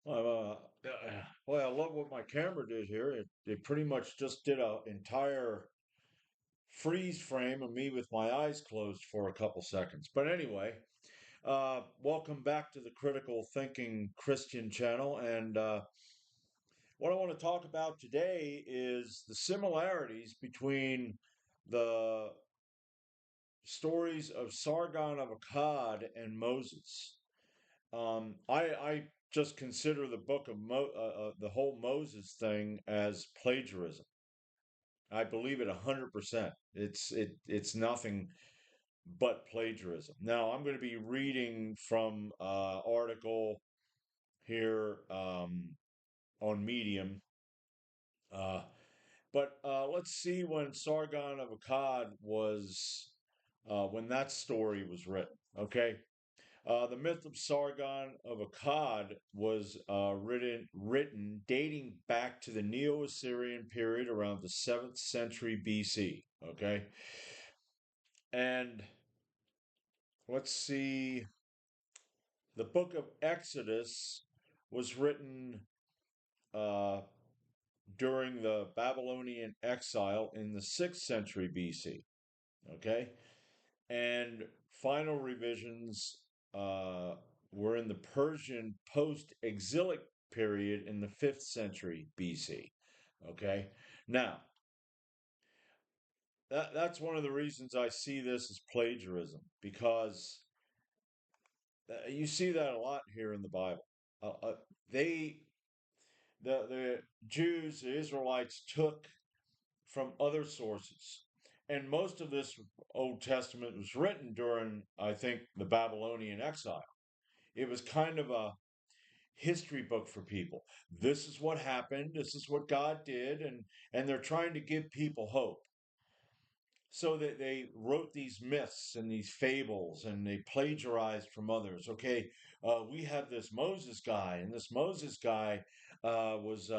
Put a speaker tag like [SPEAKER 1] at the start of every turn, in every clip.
[SPEAKER 1] Well, I love what my camera did here. It pretty much just did a entire freeze frame of me with my eyes closed for a couple seconds. But anyway, welcome back to the Critical Thinking Christian channel. And what I want to talk about today is the similarities between the stories of Sargon of Akkad and Moses. I just consider the book of the whole Moses thing as plagiarism. I believe it 100%. It's nothing but plagiarism. Now I'm going to be reading from article here on Medium. Uh, but let's see when Sargon of Akkad was when that story was written. Okay. The myth of Sargon of Akkad was written dating back to the Neo-Assyrian period around the 7th century BC. Okay, and let's see, the book of Exodus was written uh, during the Babylonian exile in the 6th century BC. Okay, and final revisions uh, were in the Persian post-exilic period in the 5th century BC. Okay, now that's one of the reasons I see this as plagiarism, because you see that a lot here in the Bible. They the Jews, the Israelites, took from other sources. And most of this Old Testament was written during, I think, the Babylonian exile. It was kind of a history book for people. This is what happened, this is what God did, and they're trying to give people hope. So that they wrote these myths and these fables and they plagiarized from others. Okay, we have this Moses guy, and this Moses guy was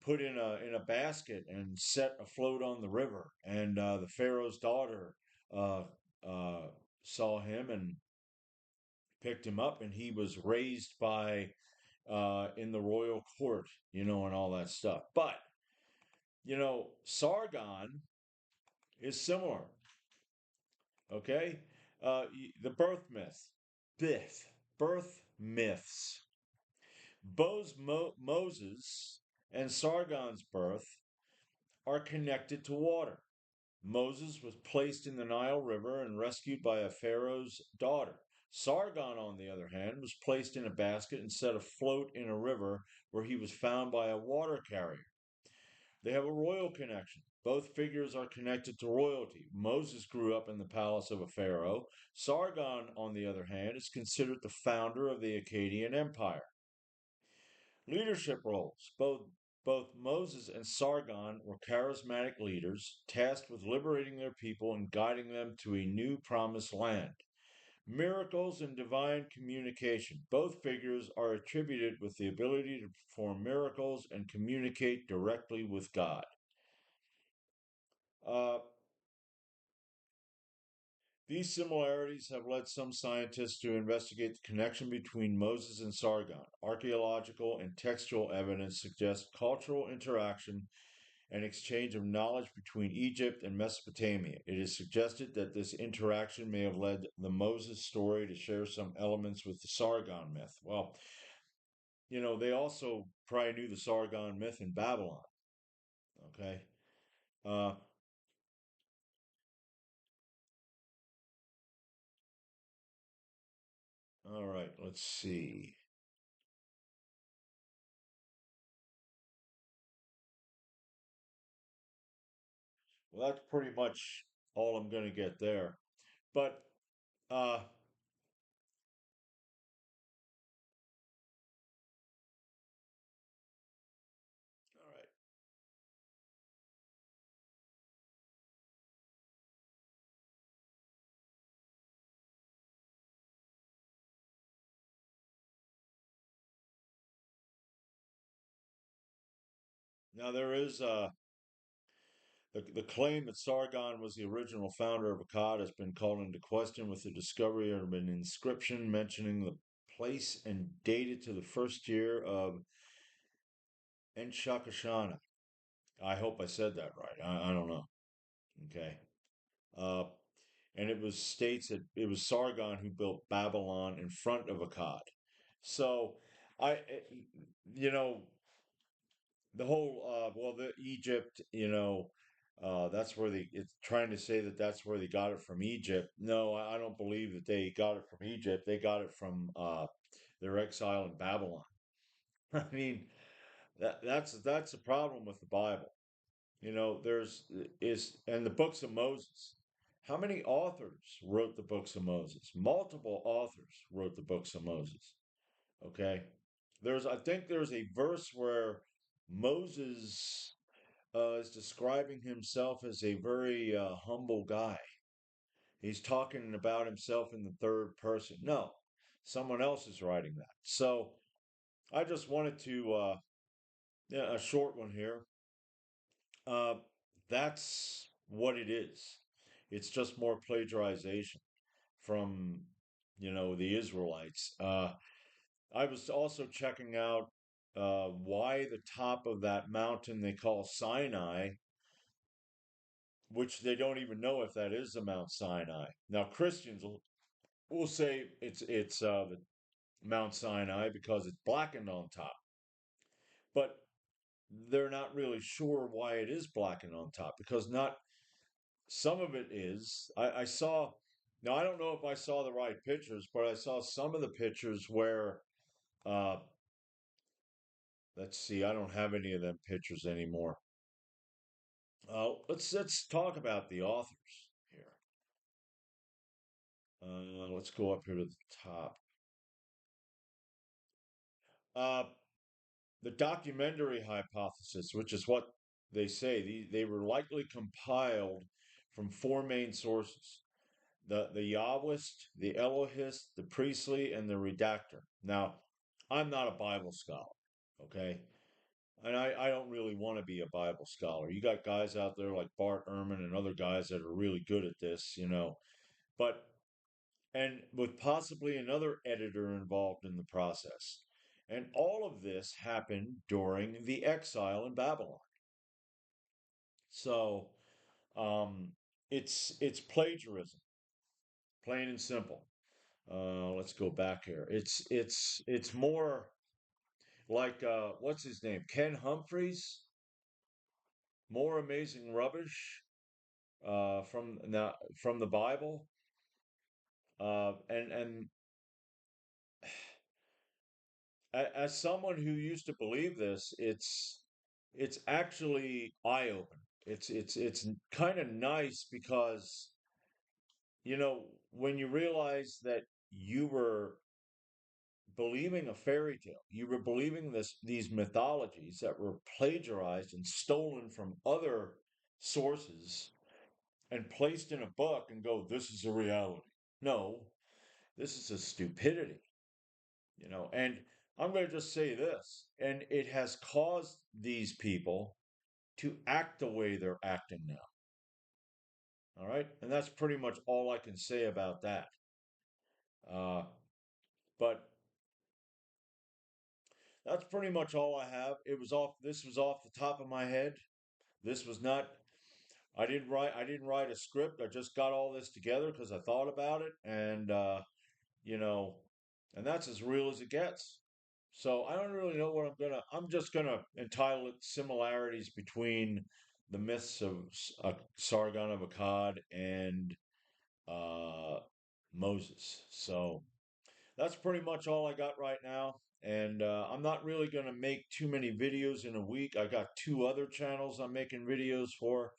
[SPEAKER 1] put in a basket and set afloat on the river. And the Pharaoh's daughter uh, uh, saw him and picked him up, and he was raised by in the royal court, and all that stuff. But Sargon is similar. Okay, the birth myth, birth myths. Moses and Sargon's birth are connected to water. Moses was placed in the Nile River and rescued by a Pharaoh's daughter. Sargon, on the other hand, was placed in a basket and set afloat in a river where he was found by a water carrier. They have a royal connection. Both figures are connected to royalty. Moses grew up in the palace of a pharaoh. Sargon, on the other hand, is considered the founder of the Akkadian Empire. Leadership roles. Both Moses and Sargon were charismatic leaders, tasked with liberating their people and guiding them to a new promised land. Miracles and divine communication. Both figures are attributed with the ability to perform miracles and communicate directly with God. Uh, these similarities have led some scientists to investigate the connection between Moses and Sargon. Archaeological and textual evidence suggests cultural interaction and exchange of knowledge between Egypt and Mesopotamia. It is suggested that this interaction may have led the Moses story to share some elements with the Sargon myth. Well, they also probably knew the Sargon myth in Babylon. Okay. Uh, all right, let's see. Well, that's pretty much all I'm going to get there. But, all right. Now, there is the claim that Sargon was the original founder of Akkad has been called into question with the discovery of an inscription mentioning the place and dated to the first year of Enshakashana. I hope I said that right. I don't know. Okay. Uh, and it was states that it was Sargon who built Babylon in front of Akkad. So you know, the whole well, the Egypt, that's where it's trying to say that that's where they got it from Egypt. No, I don't believe that they got it from Egypt. They got it from their exile in Babylon. I mean, that's a problem with the Bible. There's is and the books of Moses. How many authors wrote the books of Moses? Multiple authors wrote the books of Moses. Okay. I think there's a verse where Moses is describing himself as a very humble guy. He's talking about himself in the third person. No, someone else is writing that. So I just wanted to, yeah, a short one here. Uh, that's what it is. It's just more plagiarization from, the Israelites. I was also checking out why the top of that mountain they call Sinai, which they don't even know if that is the Mount Sinai. Now Christians will say it's the Mount Sinai because it's blackened on top, but they're not really sure why it is blackened on top because not some of it is. I saw. Now I don't know if I saw the right pictures, but I saw some of the pictures where uh, let's see, I don't have any of them pictures anymore. Let's talk about the authors here. Let's go up here to the top. Uh, the documentary hypothesis, which is what they say, they were likely compiled from four main sources: the Yahwist, the Elohist, the Priestly, and the Redactor. Now, I'm not a Bible scholar, okay? And I don't really want to be a Bible scholar. You got guys out there like Bart Ehrman and other guys that are really good at this. But, and with possibly another editor involved in the process. And all of this happened during the exile in Babylon. So um, it's plagiarism, plain and simple. Let's go back here. It's more like what's his name? Ken Humphreys, more amazing rubbish from the Bible. And as someone who used to believe this, it's actually eye opening. It's kind of nice because when you realize that you were believing a fairy tale, you were believing these mythologies that were plagiarized and stolen from other sources and placed in a book and go, this is a reality. No, this is a stupidity. And I'm going to just say this, and it has caused these people to act the way they're acting now. All right. And that's pretty much all I can say about that. Uh, but that's pretty much all I have. This was off the top of my head. This was not, I didn't write a script. I just got all this together because I thought about it. You know, and that's as real as it gets. So I don't really know I'm just gonna entitle it Similarities Between the Myths of Sargon of Akkad and uh, Moses. So that's pretty much all I got right now. And I'm not really gonna make too many videos in a week. I got two other channels I'm making videos for,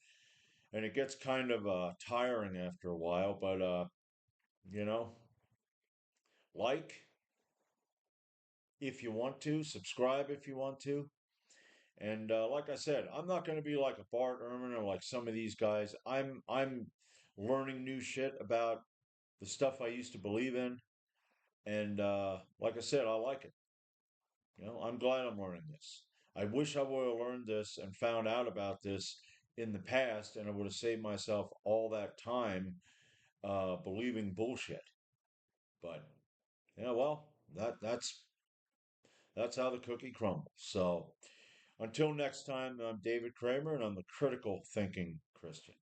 [SPEAKER 1] and it gets kind of tiring after a while. But you know, like if you want to, subscribe if you want to. And like I said, I'm not going to be like a Bart Ehrman or like some of these guys. I'm learning new shit about the stuff I used to believe in, and like I said, I like it. I'm glad I'm learning this. I wish I would have learned this and found out about this in the past, and I would have saved myself all that time believing bullshit. But well, that's how the cookie crumbles. So until next time, I'm David Kramer, and I'm the critical thinking Christian.